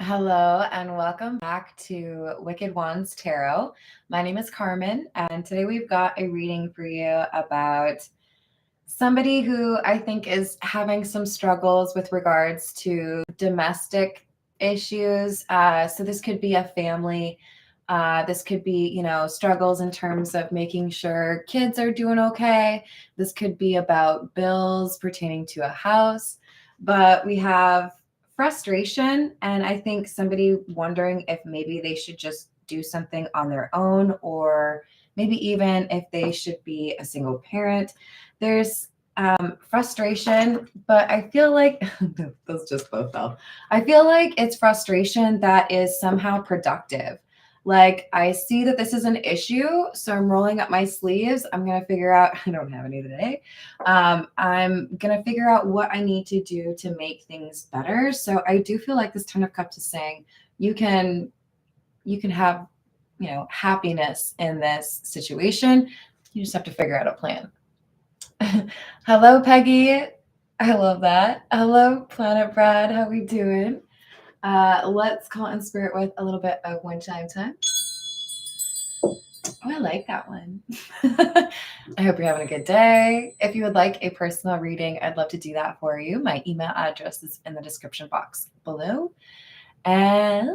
Hello and welcome back to Wicked Ones Tarot. My name is Carmen, and today we've got a reading for you about somebody who I think is having some struggles with regards to domestic issues. So this could be a family. This could be, struggles in terms of making sure kids are doing okay. This could be about bills pertaining to a house. But we have frustration, and I think somebody wondering if maybe they should just do something on their own, or maybe even if they should be a single parent. There's frustration, but I feel like those just both fell. I feel like it's frustration that is somehow productive. Like, I see that this is an issue, so I'm rolling up my sleeves. I'm going to figure out, I don't have any today. I'm going to figure out what I need to do to make things better. So I do feel like this Ten of Cups is saying you can have, happiness in this situation. You just have to figure out a plan. Hello, Peggy. I love that. Hello, Planet Brad. How we doing? Let's call in spirit with a little bit of wind chime time. Oh, I like that one. I hope you're having a good day. If you would like a personal reading, I'd love to do that for you. My email address is in the description box below. And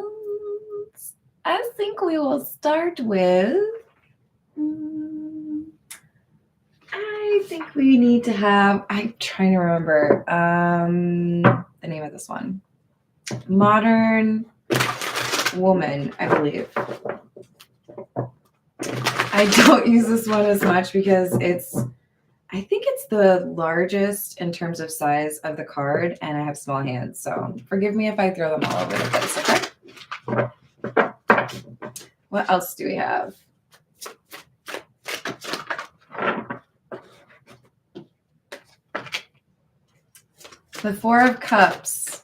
I think we will start with... I think we need to have... I'm trying to remember the name of this one. Modern Woman, I believe. I don't use this one as much because I think it's the largest in terms of size of the card, and I have small hands, so forgive me if I throw them all over the place, okay? What else do we have? The Four of Cups.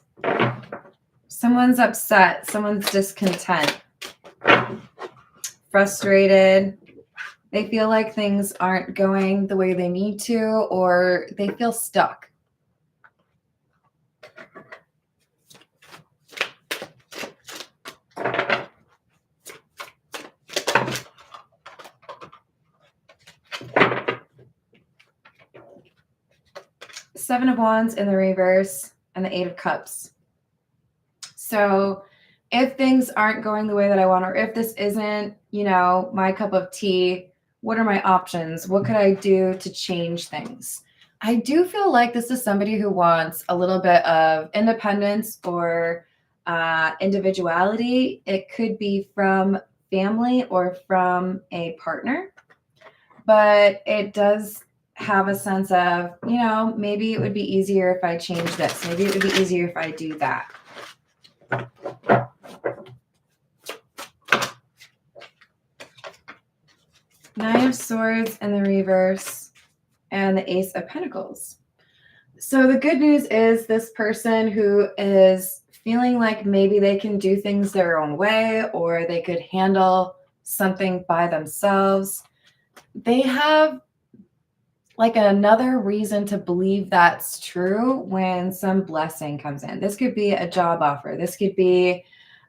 Someone's upset. Someone's discontent. Frustrated. They feel like things aren't going the way they need to, or they feel stuck. Seven of Wands in the reverse and the Eight of Cups. So if things aren't going the way that I want, or if this isn't, my cup of tea, what are my options? What could I do to change things? I do feel like this is somebody who wants a little bit of independence or individuality. It could be from family or from a partner, but it does have a sense of, maybe it would be easier if I change this. Maybe it would be easier if I do that. Nine of Swords in the reverse and the Ace of Pentacles. So the good news is this person who is feeling like maybe they can do things their own way, or they could handle something by themselves. They have like another reason to believe that's true when some blessing comes in. This could be a job offer. This could be,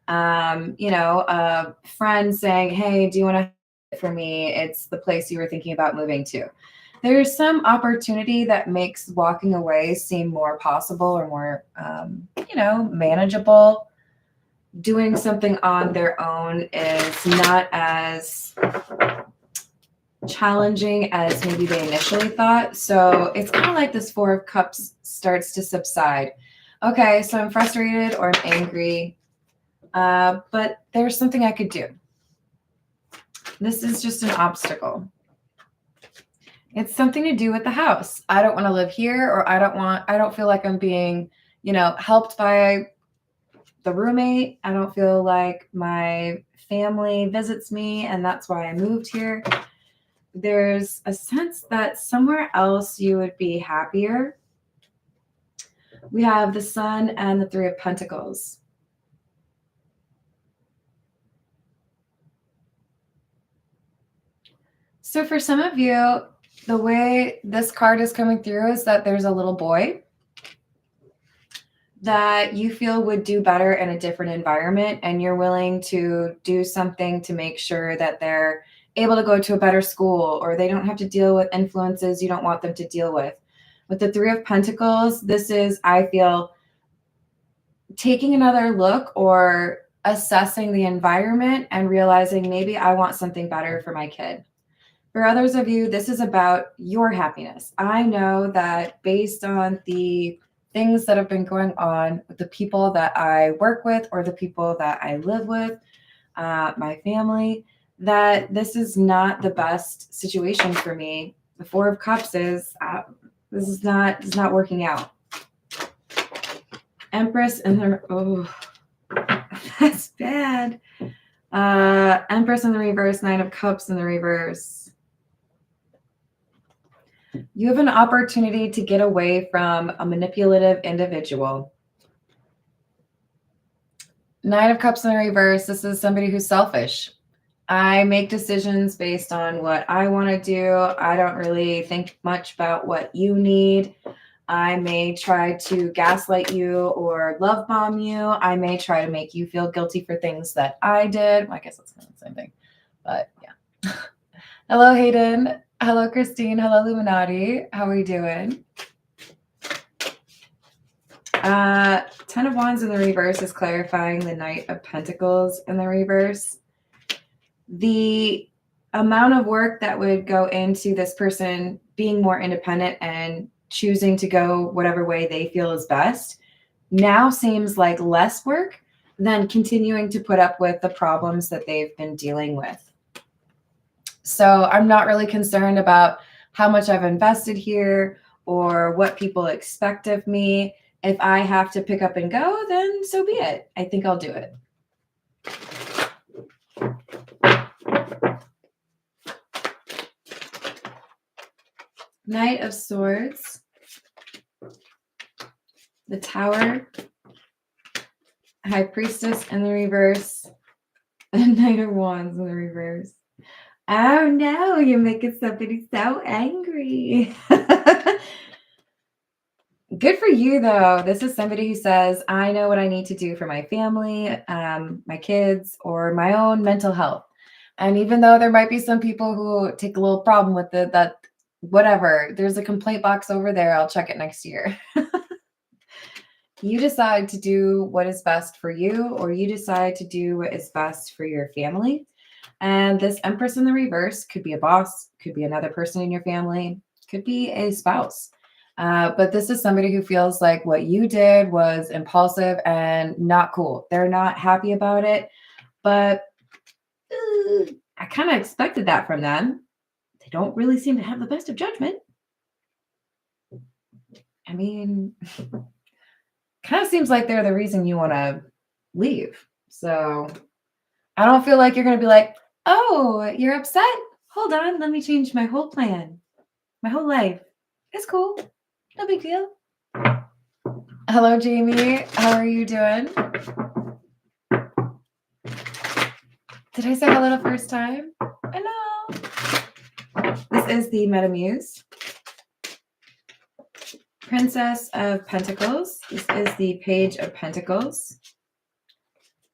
a friend saying, hey, do you want to for me? It's the place you were thinking about moving to. There's some opportunity that makes walking away seem more possible or more, manageable. Doing something on their own is not as challenging as maybe they initially thought. So it's kind of like this Four of Cups starts to subside. Okay, so I'm frustrated or I'm angry, but there's something I could do. This is just an obstacle. It's something to do with the house. I don't want to live here, or I don't feel like I'm being, helped by the roommate. I don't feel like my family visits me, and that's why I moved here. There's a sense that somewhere else you would be happier. We have the Sun and the Three of Pentacles. So for some of you, the way this card is coming through is that there's a little boy that you feel would do better in a different environment, and you're willing to do something to make sure that they're able to go to a better school, or they don't have to deal with influences you don't want them to deal with. With the Three of Pentacles, this is, I feel, taking another look or assessing the environment and realizing maybe I want something better for my kid. For others of you, this is about your happiness. I know that based on the things that have been going on with the people that I work with or the people that I live with, my family, that this is not the best situation for me. The Four of Cups is, this is not working out. Empress and her, oh, that's bad. Empress in the reverse, Nine of Cups in the reverse. You have an opportunity to get away from a manipulative individual. Nine of Cups in the reverse. This is somebody who's selfish. I make decisions based on what I want to do. I don't really think much about what you need. I may try to gaslight you or love bomb you. I may try to make you feel guilty for things that I did. Well, I guess that's kind of the same thing, but yeah. Hello, Hayden. Hello, Christine. Hello, Illuminati. How are you doing? Ten of Wands in the reverse is clarifying the Knight of Pentacles in the reverse. The amount of work that would go into this person being more independent and choosing to go whatever way they feel is best now seems like less work than continuing to put up with the problems that they've been dealing with. So I'm not really concerned about how much I've invested here or what people expect of me. If I have to pick up and go, then so be it. I think I'll do it. Knight of Swords, the Tower, High Priestess in the reverse, and Knight of Wands in the reverse. Oh no, you're making somebody so angry. Good for you, though. This is somebody who says, I know what I need to do for my family, my kids, or my own mental health. And even though there might be some people who take a little problem with it, that whatever, there's a complaint box over there. I'll check it next year. You decide to do what is best for you, or you decide to do what is best for your family. And this Empress in the reverse could be a boss, could be another person in your family, could be a spouse. But this is somebody who feels like what you did was impulsive and not cool. They're not happy about it, but I kind of expected that from them. They don't really seem to have the best of judgment. I mean, kind of seems like they're the reason you want to leave. So I don't feel like you're going to be like, oh, you're upset? Hold on, let me change my whole plan. My whole life. It's cool. No big deal. Hello, Jamie. How are you doing? Did I say hello the first time? Hello. This is the Metamuse. Princess of Pentacles. This is the Page of Pentacles.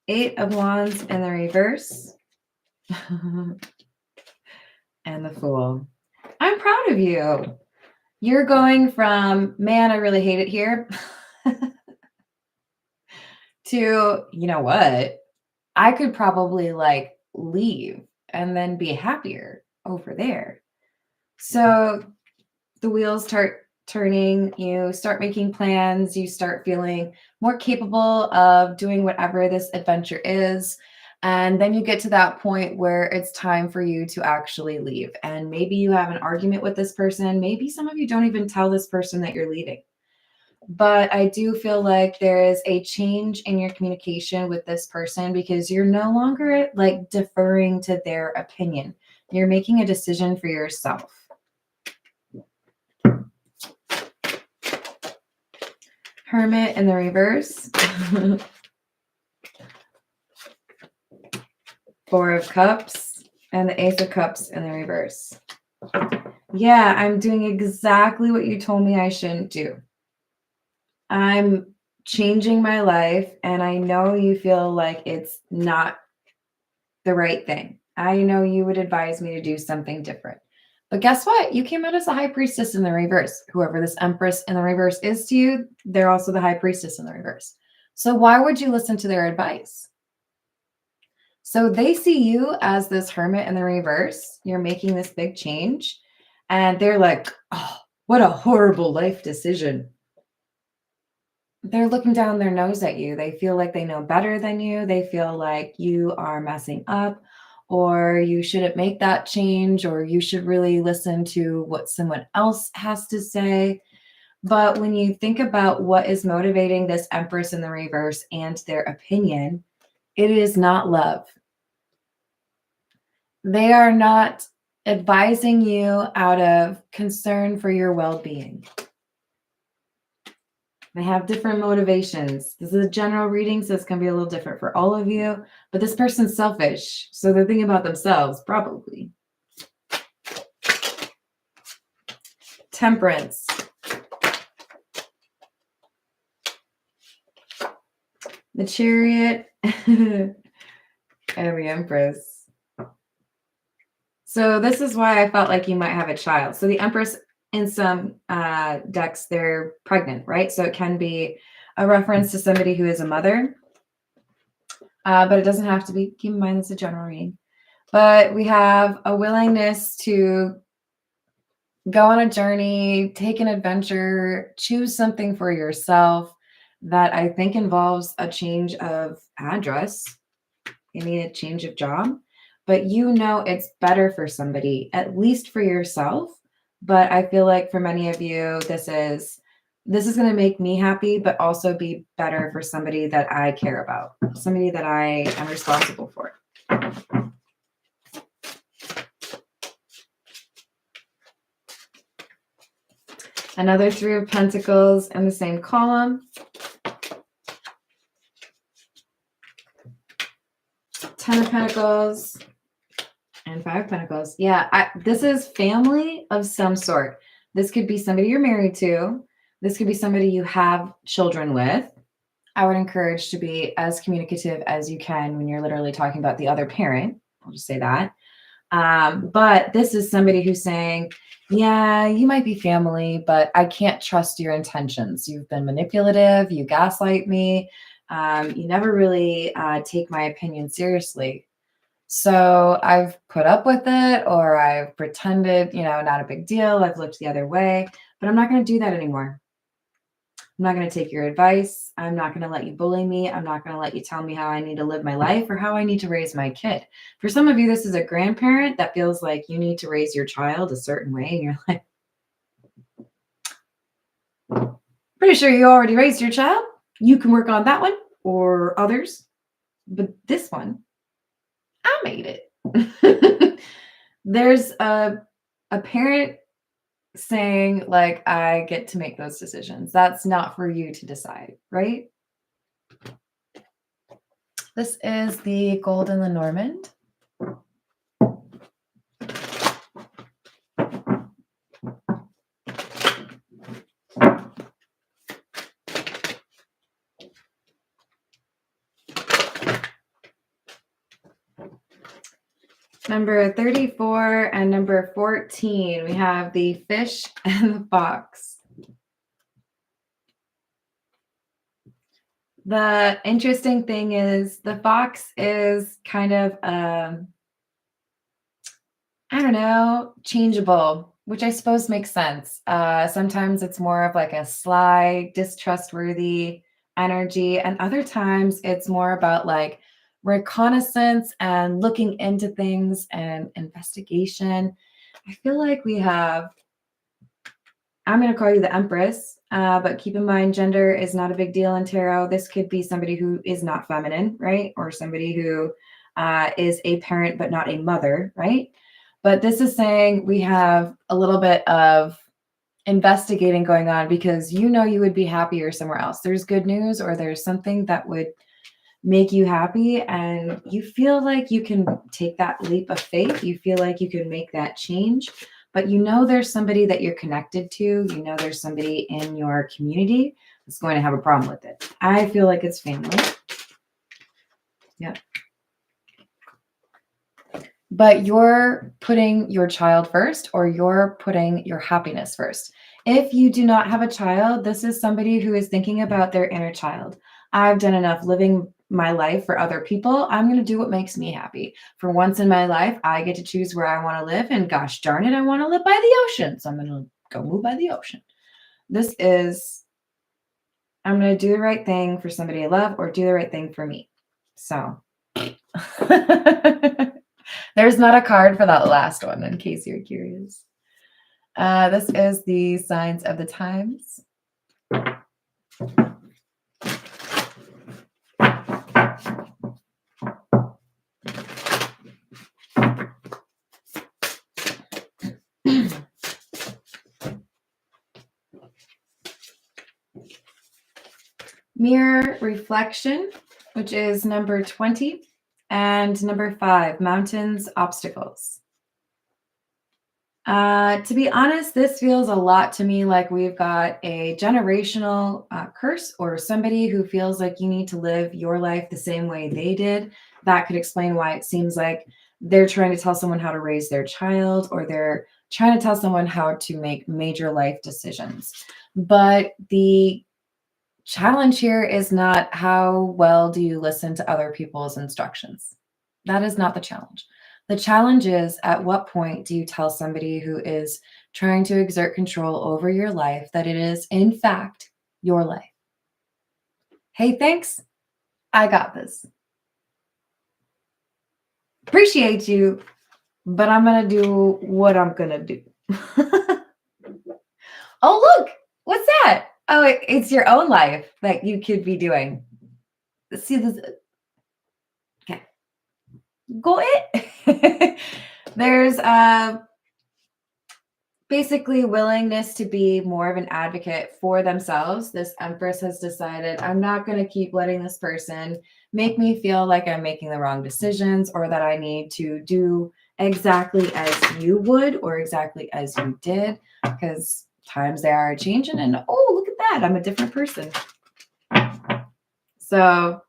Eight of Wands in the reverse. And the Fool. I'm proud of you. You're going from, man, I really hate it here, to, you know what? I could probably like leave and then be happier over there. So the wheels start turning, you start making plans, you start feeling more capable of doing whatever this adventure is. And then you get to that point where it's time for you to actually leave. And maybe you have an argument with this person. Maybe some of you don't even tell this person that you're leaving. But I do feel like there is a change in your communication with this person because you're no longer like deferring to their opinion. You're making a decision for yourself. Hermit in the reverse. Four of Cups and the Ace of Cups in the reverse. Yeah, I'm doing exactly what you told me I shouldn't do. I'm changing my life, and I know you feel like it's not the right thing. I know you would advise me to do something different. But guess what? You came out as the high priestess in the reverse. Whoever this empress in the reverse is to you, they're also the high priestess in the reverse. So why would you listen to their advice? So they see you as this hermit in the reverse. You're making this big change. And they're like, oh, what a horrible life decision. They're looking down their nose at you. They feel like they know better than you. They feel like you are messing up, or you shouldn't make that change, or you should really listen to what someone else has to say. But when you think about what is motivating this Empress in the reverse and their opinion, it is not love. They are not advising you out of concern for your well-being. They have different motivations. This is a general reading, so it's going to be a little different for all of you. But this person's selfish, so they're thinking about themselves, probably. Temperance. The Chariot and the Empress. So this is why I felt like you might have a child. So the Empress, in some decks, they're pregnant, right? So it can be a reference to somebody who is a mother, but it doesn't have to be. Keep in mind it's a general reading. But we have a willingness to go on a journey, take an adventure, choose something for yourself that I think involves a change of address. You need a change of job, but you know it's better for somebody, at least for yourself. But I feel like for many of you, this is going to make me happy, but also be better for somebody that I care about, somebody that I am responsible for. Another Three of Pentacles in the same column. Ten of Pentacles and Five of Pentacles. Yeah, this is family of some sort. This could be somebody you're married to. This could be somebody you have children with. I would encourage to be as communicative as you can when you're literally talking about the other parent. I'll just say that. But this is somebody who's saying, yeah, you might be family, but I can't trust your intentions. You've been manipulative. You gaslight me. You never really take my opinion seriously. So I've put up with it, or I've pretended, not a big deal. I've looked the other way, but I'm not going to do that anymore. I'm not going to take your advice. I'm not going to let you bully me. I'm not going to let you tell me how I need to live my life or how I need to raise my kid. For some of you, this is a grandparent that feels like you need to raise your child a certain way. And you're like, pretty sure you already raised your child. You can work on that one or others. But this one, I made it. There's a parent saying, like, I get to make those decisions. That's not for you to decide, right? This is the Gold and the Normand. Number 34 and number 14, we have the Fish and the Fox. The interesting thing is the fox is kind of, changeable, which I suppose makes sense. Sometimes it's more of like a sly, distrustworthy energy, and other times it's more about like reconnaissance and looking into things and investigation. I feel like we have, I'm going to call you the Empress, but keep in mind, gender is not a big deal in tarot. This could be somebody who is not feminine, right? Or somebody who is a parent, but not a mother, right? But this is saying we have a little bit of investigating going on because you would be happier somewhere else. There's good news, or there's something that would make you happy, and you feel like you can take that leap of faith. You feel like you can make that change, but there's somebody that you're connected to. There's somebody in your community is going to have a problem with it. I feel like it's family. Yeah. But you're putting your child first, or you're putting your happiness first. If you do not have a child, this is somebody who is thinking about their inner child. I've done enough living my life for other people. I'm going to do what makes me happy. For once in my life, I get to choose where I want to live. And gosh darn it, I want to live by the ocean. So I'm going to go move by the ocean. This is, I'm going to do the right thing for somebody I love, or do the right thing for me. So there's not a card for that last one, in case you're curious. This is the signs of the times. Mirror reflection, which is number 20, and number 5, mountains, obstacles. To be honest, this feels a lot to me like we've got a generational curse, or somebody who feels like you need to live your life the same way they did. That could explain why it seems like they're trying to tell someone how to raise their child, or they're trying to tell someone how to make major life decisions. But the challenge here is not how well do you listen to other people's instructions. That is not the challenge. The challenge is, at what point do you tell somebody who is trying to exert control over your life that it is, in fact, your life? Hey, thanks. I got this. Appreciate you, but I'm going to do what I'm going to do. Oh, look, what's that? Oh, it's your own life that you could be doing. See this? Okay. Go it. There's basically willingness to be more of an advocate for themselves. This Empress has decided, I'm not going to keep letting this person make me feel like I'm making the wrong decisions, or that I need to do exactly as you would, or exactly as you did, because times they are changing, and oh, look at that, I'm a different person. So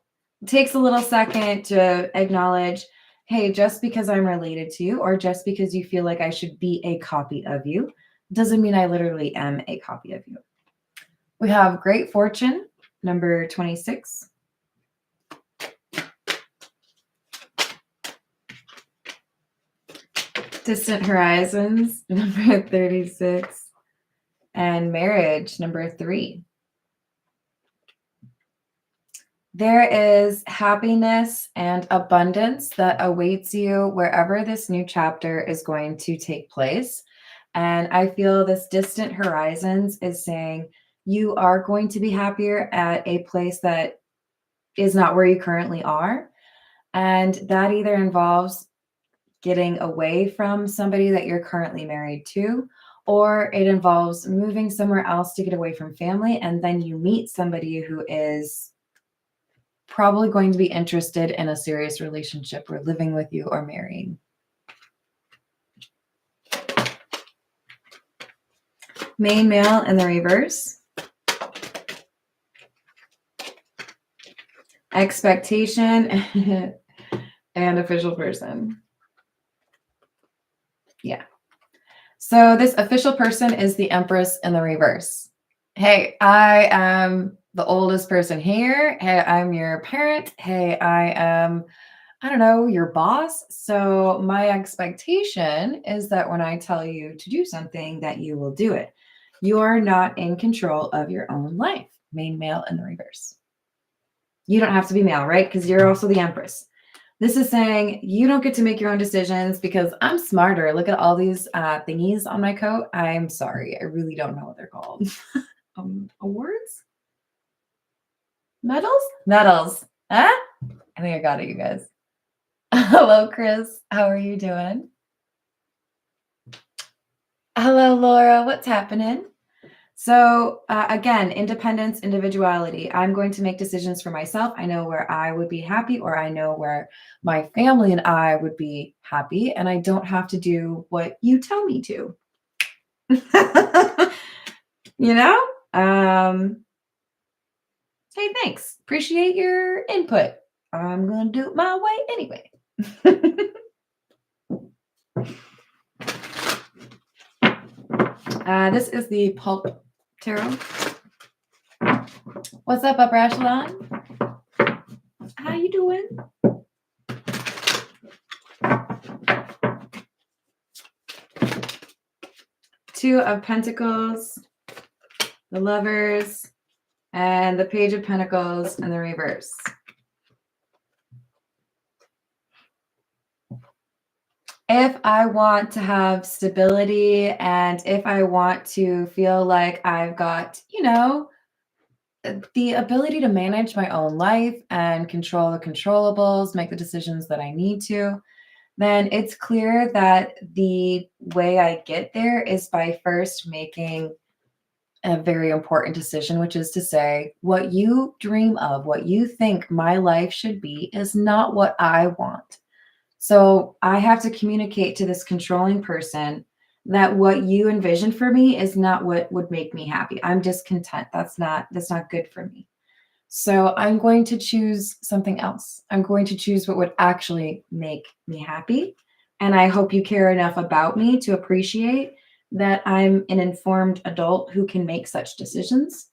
it takes a little second to acknowledge, hey, just because I'm related to you, or just because you feel like I should be a copy of you, doesn't mean I literally am a copy of you. We have Great Fortune, number 26. Distant Horizons, number 36. And Marriage, number 3. There is happiness and abundance that awaits you wherever this new chapter is going to take place. And I feel this Distant Horizons is saying you are going to be happier at a place that is not where you currently are. And that either involves getting away from somebody that you're currently married to, or it involves moving somewhere else to get away from family. And then you meet somebody who is probably going to be interested in a serious relationship, or living with you, or marrying. Main male in the reverse. Expectation and official person. Yeah. So this official person is the Empress in the reverse. Hey, I am the oldest person here. Hey, I'm your parent. Hey, I am, I don't know, your boss. So my expectation is that when I tell you to do something, that you will do it. You are not in control of your own life. Main male in the reverse. You don't have to be male, right? Because you're also the Empress. This is saying you don't get to make your own decisions because I'm smarter. Look at all these thingies on my coat. I'm sorry. I really don't know what they're called. Awards? Medals? Medals. Huh? I think I got it, you guys. Hello, Chris. How are you doing? Hello, Laura. What's happening? So again, independence, individuality. I'm going to make decisions for myself. I know where I would be happy, or I know where my family and I would be happy, and I don't have to do what you tell me to. You know? Hey, thanks. Appreciate your input. I'm going to do it my way anyway. This is the Pulp Tarot. What's up, Upper Echelon? How you doing? Two of Pentacles, the Lovers, and the Page of Pentacles in the reverse. If I want to have stability and if I want to feel like I've got, the ability to manage my own life and control the controllables, make the decisions that I need to, then it's clear that the way I get there is by first making a very important decision, which is to say, what you dream of, what you think my life should be, is not what I want. So I have to communicate to this controlling person that what you envision for me is not what would make me happy. I'm discontent. That's not good for me. So I'm going to choose something else. I'm going to choose what would actually make me happy. And I hope you care enough about me to appreciate that I'm an informed adult who can make such decisions.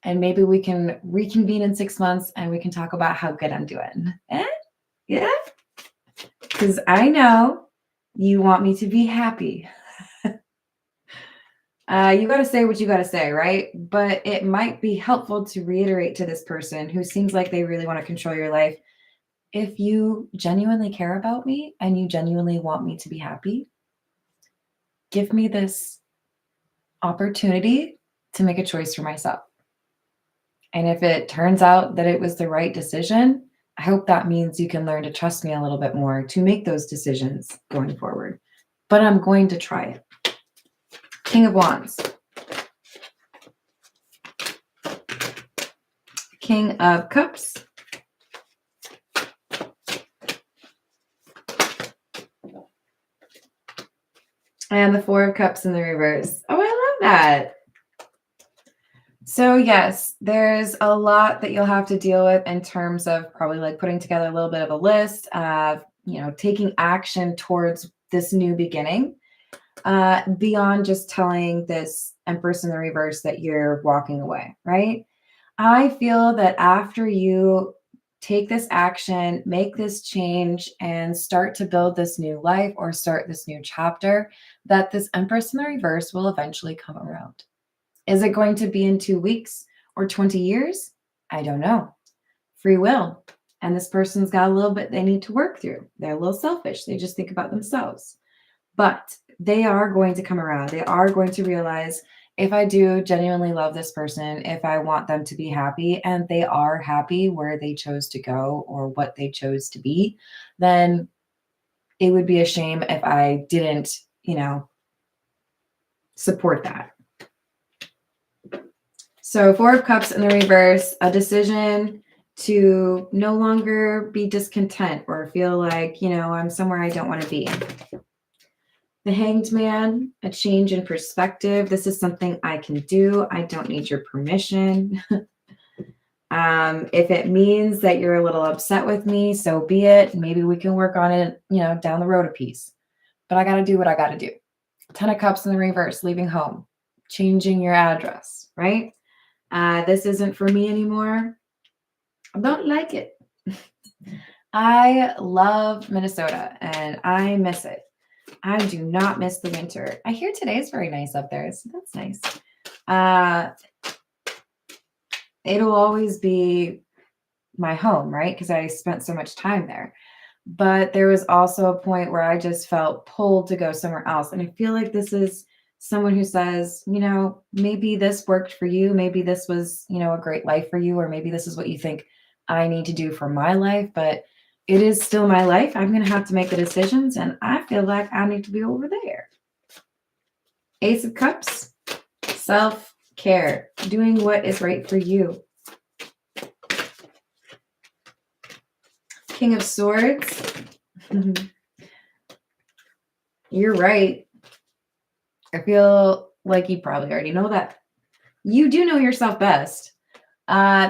And maybe we can reconvene in 6 months and we can talk about how good I'm doing. Yeah? Because I know you want me to be happy. You got to say what you got to say, right? But it might be helpful to reiterate to this person who seems like they really want to control your life. If you genuinely care about me and you genuinely want me to be happy, give me this opportunity to make a choice for myself. And if it turns out that it was the right decision, I hope that means you can learn to trust me a little bit more to make those decisions going forward. But I'm going to try it. King of Wands. King of Cups. And the Four of Cups in the reverse. Oh, I love that. So yes, there's a lot that you'll have to deal with in terms of probably like putting together a little bit of a list of, taking action towards this new beginning, beyond just telling this Empress in the reverse that you're walking away, right? I feel that after you take this action, make this change, and start to build this new life or start this new chapter, that this Empress in the reverse will eventually come around. Is it going to be in 2 weeks or 20 years? I don't know. Free will. And this person's got a little bit they need to work through. They're a little selfish. They just think about themselves. But they are going to come around. They are going to realize, if I do genuinely love this person, if I want them to be happy and they are happy where they chose to go or what they chose to be, then it would be a shame if I didn't, support that. So Four of Cups in the reverse, a decision to no longer be discontent or feel like, I'm somewhere I don't want to be. The Hanged Man, a change in perspective. This is something I can do. I don't need your permission. If it means that you're a little upset with me, so be it. Maybe we can work on it, down the road a piece. But I got to do what I got to do. Ten of Cups in the reverse, leaving home, changing your address, right? This isn't for me anymore. I don't like it. I love Minnesota and I miss it. I do not miss the winter. I hear today's very nice up there, so that's nice. It'll always be my home, right? Because I spent so much time there. But there was also a point where I just felt pulled to go somewhere else. And I feel like this is someone who says, maybe this worked for you. Maybe this was, a great life for you, or maybe this is what you think I need to do for my life. But it is still my life. I'm going to have to make the decisions. And I feel like I need to be over there. Ace of Cups, self-care, doing what is right for you. King of Swords. You're right. I feel like you probably already know that. You do know yourself best.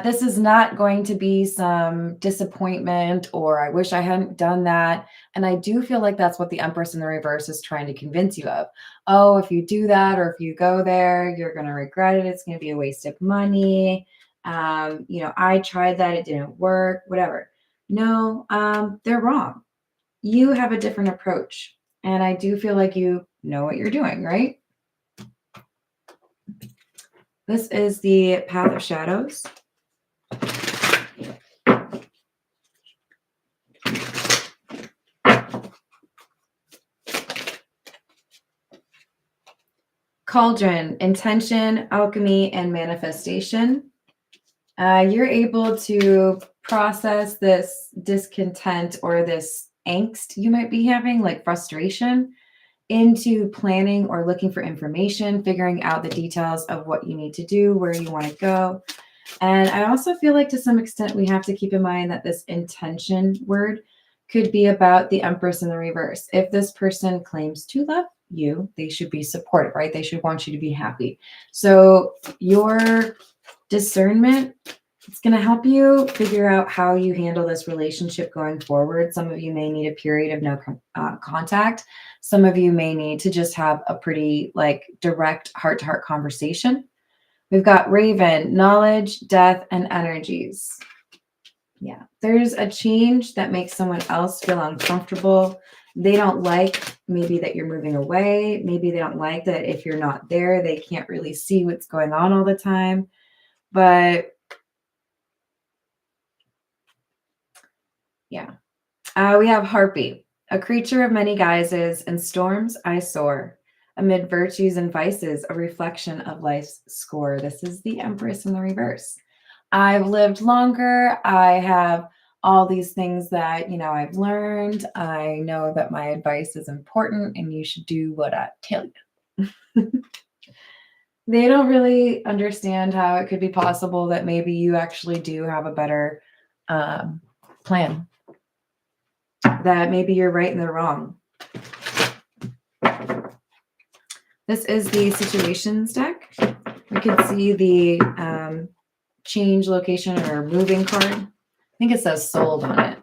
This is not going to be some disappointment or I wish I hadn't done that. And I do feel like that's what the Empress in the reverse is trying to convince you of. Oh, if you do that or if you go there, you're going to regret it. It's going to be a waste of money. I tried that. It didn't work, whatever. No, they're wrong. You have a different approach. And I do feel like you know what you're doing, right? This is the Path of Shadows. Cauldron, intention, alchemy, and manifestation. You're able to process this discontent or this angst you might be having, like frustration, into planning or looking for information, figuring out the details of what you need to do, where you want to go. And I also feel like to some extent we have to keep in mind that this intention word could be about the Empress in the reverse. If this person claims to love you, they should be supportive, right? They should want you to be happy. So your discernment, it's going to help you figure out how you handle this relationship going forward. Some of you may need a period of no contact. Some of you may need to just have a pretty direct heart-to-heart conversation. We've got Raven, knowledge, death, and energies. Yeah, there's a change that makes someone else feel uncomfortable. They don't like maybe that you're moving away. Maybe they don't like that if you're not there, they can't really see what's going on all the time. But yeah, we have Harpy, a creature of many guises. In storms, I soar. Amid virtues and vices, a reflection of life's score. This is the Empress in the reverse. I've lived longer. I have all these things that, I've learned. I know that my advice is important and you should do what I tell you. They don't really understand how it could be possible that maybe you actually do have a better plan. That maybe you're right and they're wrong. This is the situations deck. We can see the change location or moving card. I think it says sold on it.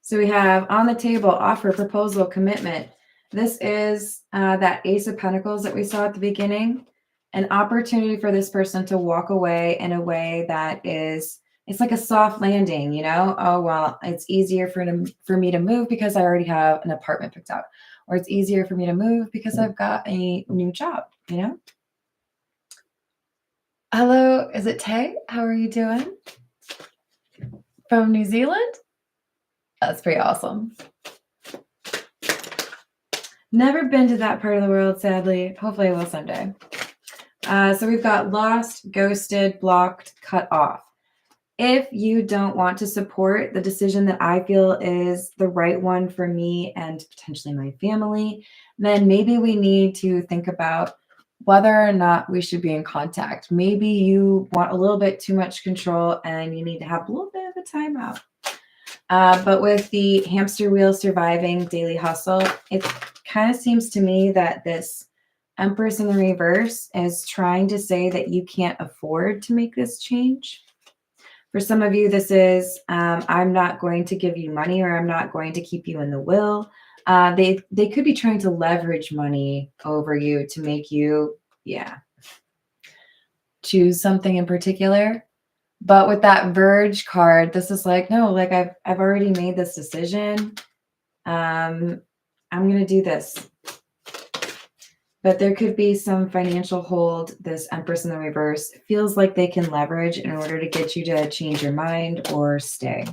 So we have on the table, offer, proposal, commitment. This is that Ace of Pentacles that we saw at the beginning. An opportunity for this person to walk away in a way that is, it's like a soft landing, Oh, well, it's easier for me to move because I already have an apartment picked out. Or it's easier for me to move because I've got a new job, Hello, is it Tay? How are you doing? From New Zealand? That's pretty awesome. Never been to that part of the world, sadly. Hopefully I will someday. So we've got lost, ghosted, blocked, cut off. If you don't want to support the decision that I feel is the right one for me and potentially my family, then maybe we need to think about whether or not we should be in contact. Maybe you want a little bit too much control and you need to have a little bit of a timeout. But with the hamster wheel surviving daily hustle, it kind of seems to me that this Empress in the reverse is trying to say that you can't afford to make this change. For some of you, this is, I'm not going to give you money or I'm not going to keep you in the will. They could be trying to leverage money over you to make you, choose something in particular. But with that Verge card, this is like, no, like I've already made this decision. I'm going to do this. But there could be some financial hold. This Empress in the reverse feels like they can leverage in order to get you to change your mind or stay.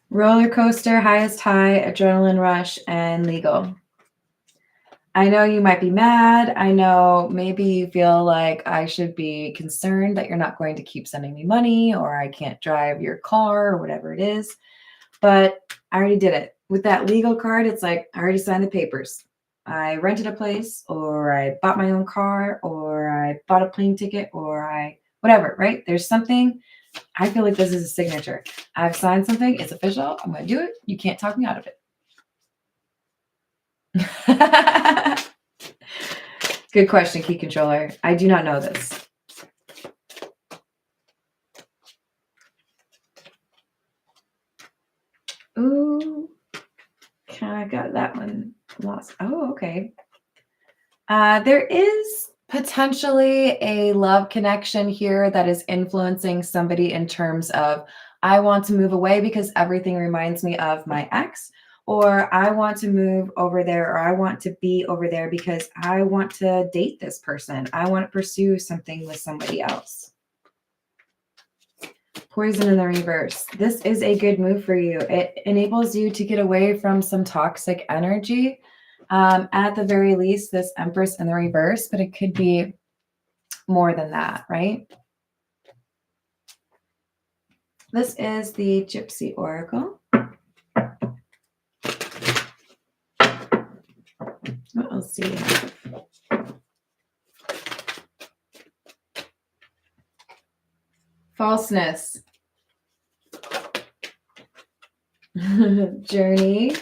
Roller coaster, highest high, adrenaline rush, and legal. I know you might be mad. I know maybe you feel like I should be concerned that you're not going to keep sending me money or I can't drive your car or whatever it is. But I already did it. With that legal card, it's like I already signed the papers. I rented a place or I bought my own car or I bought a plane ticket or whatever, right? There's something I feel like this is a signature. I've signed something. It's official. I'm going to do it. You can't talk me out of it. Good question, Key Controller. I do not know this. Ooh, kind of got that one lost. Oh, okay. There is potentially a love connection here that is influencing somebody in terms of, I want to move away because everything reminds me of my ex, or I want to move over there, or I want to be over there because I want to date this person. I want to pursue something with somebody else. Poison in the reverse. This is a good move for you. It enables you to get away from some toxic energy. At the very least, this Empress in the reverse, but it could be more than that, right? This is the Gypsy Oracle. What else do we have? Falseness. Journey.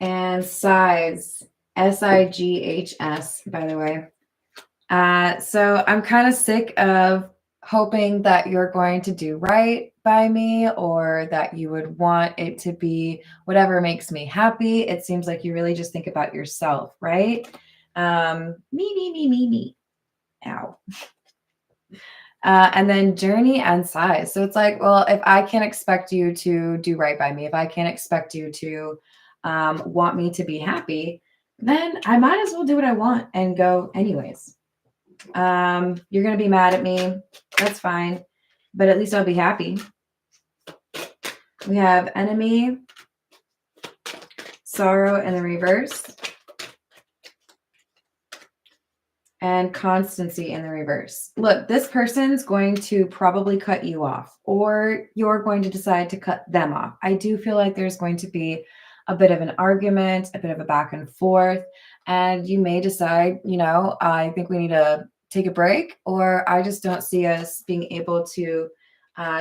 And sighs. S-I-G-H-S, by the way. So I'm kind of sick of hoping that you're going to do right by me, or that you would want it to be whatever makes me happy. It seems like you really just think about yourself, right? Me. Ow. And then journey and size. So it's like, well, if I can't expect you to do right by me, if I can't expect you to want me to be happy, then I might as well do what I want and go anyways. You're going to be mad at me. That's fine. But at least I'll be happy. We have enemy, sorrow in the reverse, and constancy in the reverse. Look, this person's going to probably cut you off, or you're going to decide to cut them off. I do feel like there's going to be a bit of an argument, a bit of a back and forth, and you may decide, I think we need to take a break, or I just don't see us being able to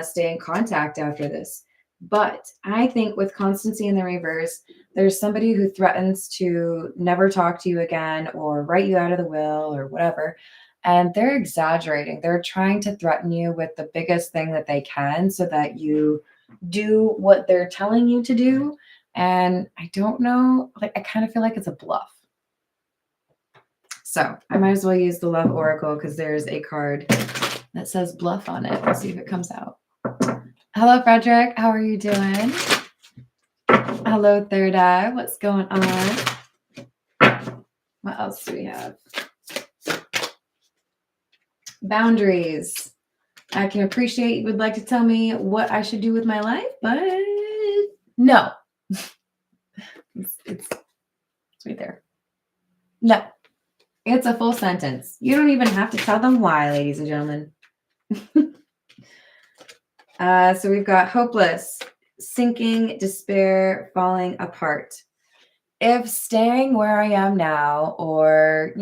stay in contact after this. But I think with constancy in the reverse, there's somebody who threatens to never talk to you again or write you out of the will or whatever. And they're exaggerating. They're trying to threaten you with the biggest thing that they can so that you do what they're telling you to do. And I don't know, I kind of feel like it's a bluff. So I might as well use the Love Oracle because there's a card that says bluff on it. Let's see if it comes out. Hello, Frederick. How are you doing? Hello, Third Eye. What's going on? What else do we have? Boundaries. I can appreciate you would like to tell me what I should do with my life, but no. It's right there. No. It's a full sentence. You don't even have to tell them why, ladies and gentlemen. So we've got hopeless, sinking, despair, falling apart. If staying where I am now, or,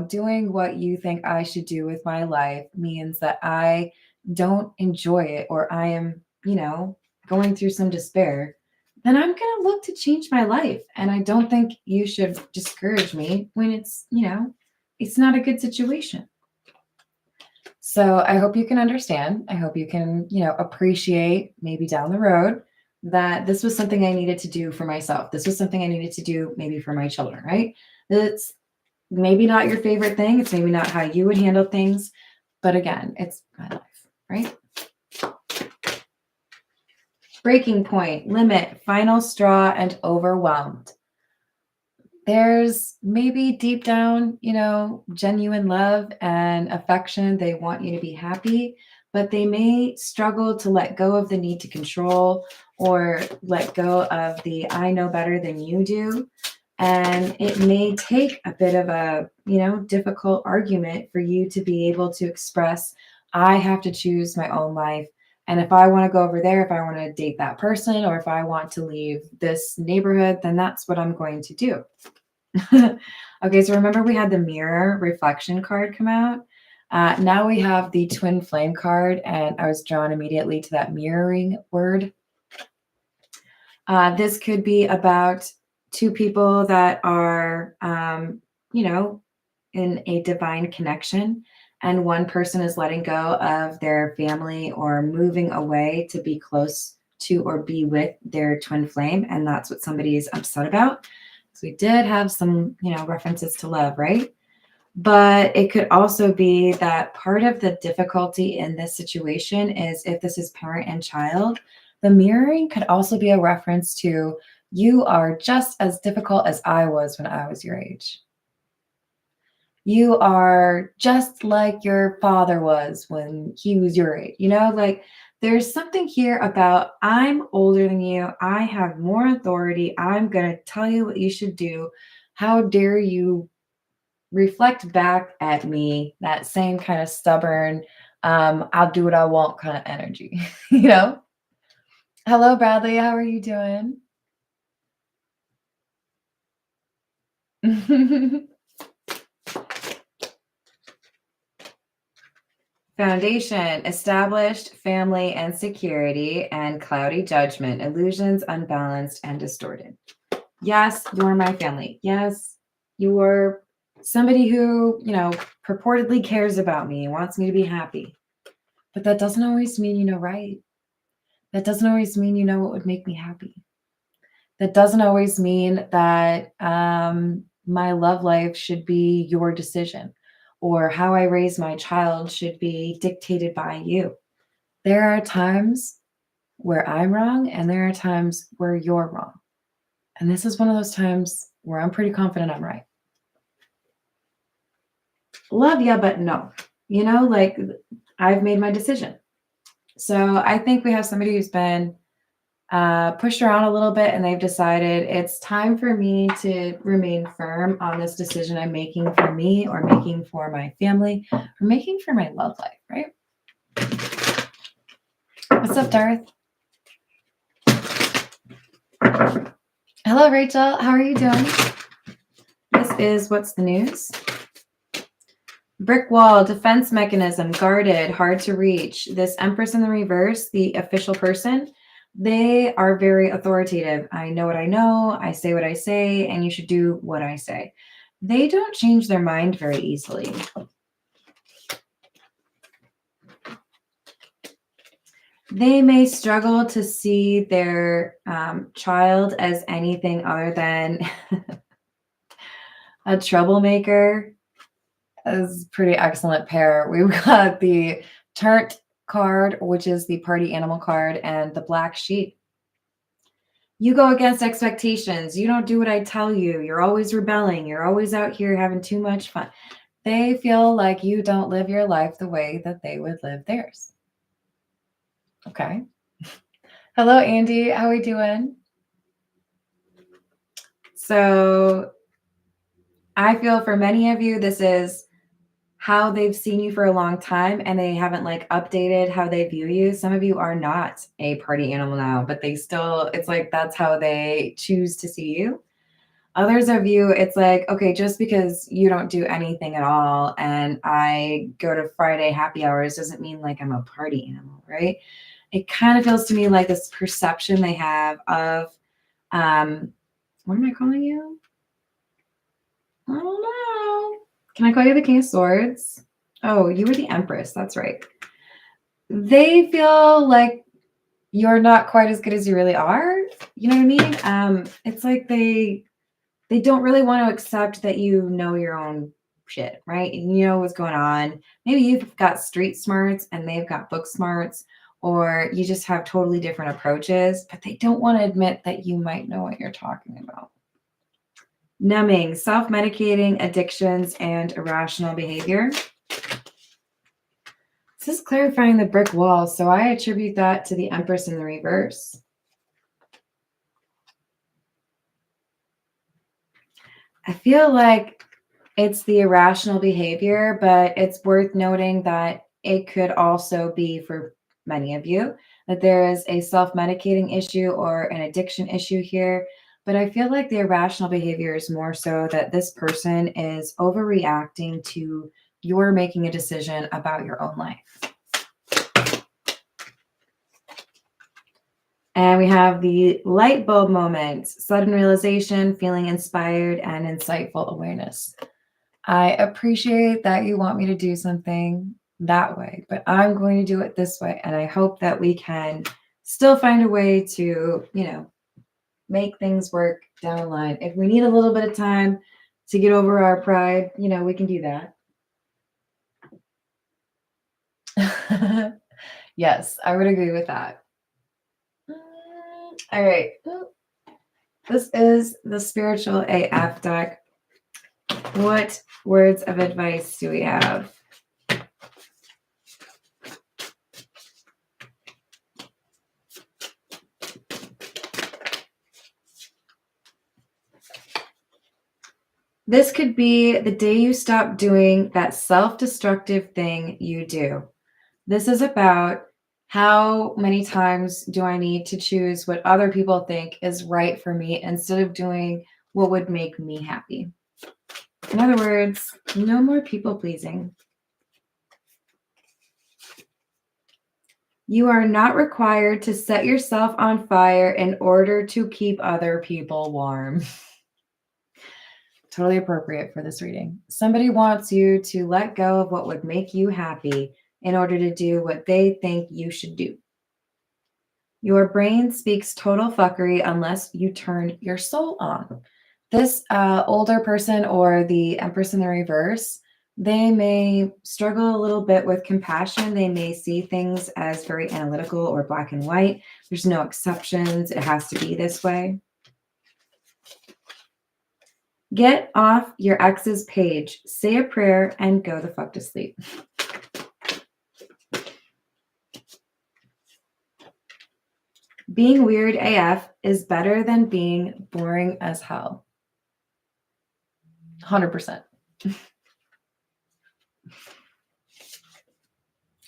doing what you think I should do with my life means that I don't enjoy it, or I am, going through some despair, then I'm going to look to change my life. And I don't think you should discourage me when it's, it's not a good situation. So I hope you can understand. I hope you can, appreciate maybe down the road that this was something I needed to do for myself. This was something I needed to do maybe for my children, right? It's maybe not your favorite thing. It's maybe not how you would handle things. But again, it's my life, right? Breaking point, limit, final straw, and overwhelmed. There's maybe deep down, genuine love and affection. They want you to be happy, but they may struggle to let go of the need to control, or let go of the I know better than you do. And it may take a bit of a, difficult argument for you to be able to express, I have to choose my own life. And if I want to go over there, if I want to date that person, or if I want to leave this neighborhood, then that's what I'm going to do. Okay, so remember we had the mirror reflection card come out. Now we have the twin flame card, and I was drawn immediately to that mirroring word. This could be about two people that are, in a divine connection, and one person is letting go of their family or moving away to be close to or be with their twin flame, and that's what somebody is upset about. So we did have some, references to love, right? But it could also be that part of the difficulty in this situation is if this is parent and child, the mirroring could also be a reference to you are just as difficult as I was when I was your age. You are just like your father was when he was your age. Like there's something here about I'm older than you. I have more authority. I'm going to tell you what you should do. How dare you reflect back at me that same kind of stubborn, I'll do what I want kind of energy, Hello, Bradley. How are you doing? Foundation, established, family and security, and cloudy judgment, illusions, unbalanced, and distorted. Yes, you're my family. Yes, you're somebody who, purportedly cares about me, wants me to be happy. But that doesn't always mean you know right. That doesn't always mean you know what would make me happy. That doesn't always mean that my love life should be your decision or how I raise my child should be dictated by you. There are times where I'm wrong and there are times where you're wrong. And this is one of those times where I'm pretty confident I'm right. Love ya, but no. Like I've made my decision. So I think we have somebody who's been pushed around a little bit and they've decided it's time for me to remain firm on this decision I'm making for me or making for my family or making for my love life, right? What's up, Darth? Hello, Rachel. How are you doing? This is What's the News? Brick wall, defense mechanism, guarded, hard to reach. This Empress in the reverse, the official person, they are very authoritative. I know what I know, I say what I say, and you should do what I say. They don't change their mind very easily. They may struggle to see their child as anything other than a troublemaker. Is pretty excellent pair. We've got the Tart card, which is the party animal card, and the black sheep. You go against expectations. You don't do what I tell you. You're always rebelling. You're always out here having too much fun. They feel like you don't live your life the way that they would live theirs. Okay. Hello, Andy. How are we doing? So I feel for many of you, this is how they've seen you for a long time and they haven't like updated how they view you. Some of you are not a party animal now, but they still, it's like that's how they choose to see you. Others of you, it's like, okay, just because you don't do anything at all and I go to Friday happy hours doesn't mean like I'm a party animal, right? It kind of feels to me like this perception they have of, what am I calling you? I don't know. Can I call you the King of Swords? Oh, you were the Empress. That's right. They feel like you're not quite as good as you really are. You know what I mean? It's like they don't really want to accept that you know your own shit, right? And you know what's going on. Maybe you've got street smarts and they've got book smarts, or you just have totally different approaches, but they don't want to admit that you might know what you're talking about. Numbing, self-medicating, addictions, and irrational behavior. This is clarifying the brick wall, so I attribute that to the Empress in the reverse. I feel like it's the irrational behavior, but it's worth noting that it could also be for many of you that there is a self-medicating issue or an addiction issue here. But I feel like the irrational behavior is more so that this person is overreacting to you're making a decision about your own life. And we have the light bulb moment, sudden realization, feeling inspired, and insightful awareness. I appreciate that you want me to do something that way, but I'm going to do it this way. And I hope that we can still find a way to, make things work down the line. If we need a little bit of time to get over our pride, we can do that. Yes, I would agree with that. All right. This is the spiritual AF deck. What words of advice do we have? This could be the day you stop doing that self-destructive thing you do. This is about how many times do I need to choose what other people think is right for me instead of doing what would make me happy. In other words, no more people pleasing. You are not required to set yourself on fire in order to keep other people warm. Totally appropriate for this reading. Somebody wants you to let go of what would make you happy in order to do what they think you should do. Your brain speaks total fuckery unless you turn your soul on. This older person or the Empress in the reverse, they may struggle a little bit with compassion. They may see things as very analytical or black and white. There's no exceptions. It has to be this way. Get off your ex's page, say a prayer, and go the fuck to sleep. Being weird AF is better than being boring as hell. 100%.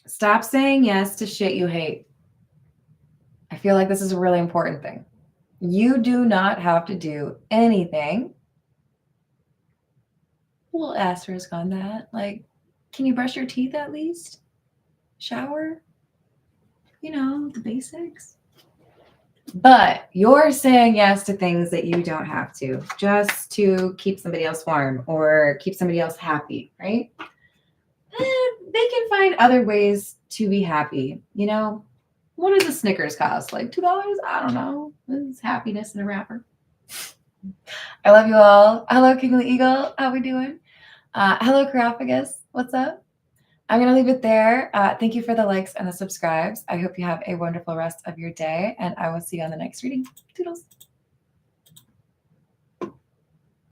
Stop saying yes to shit you hate. I feel like this is a really important thing. You do not have to do anything. A little asterisk on that. Like, can you brush your teeth at least? Shower? The basics. But you're saying yes to things that you don't have to, just to keep somebody else warm or keep somebody else happy, right? They can find other ways to be happy. What does a Snickers cost? Like $2? I don't know. It's happiness in a wrapper. I love you all. Hello, Kingly Eagle. How we doing? Hello, Caraphagus. What's up? I'm going to leave it there. Thank you for the likes and the subscribes. I hope you have a wonderful rest of your day, and I will see you on the next reading. Toodles.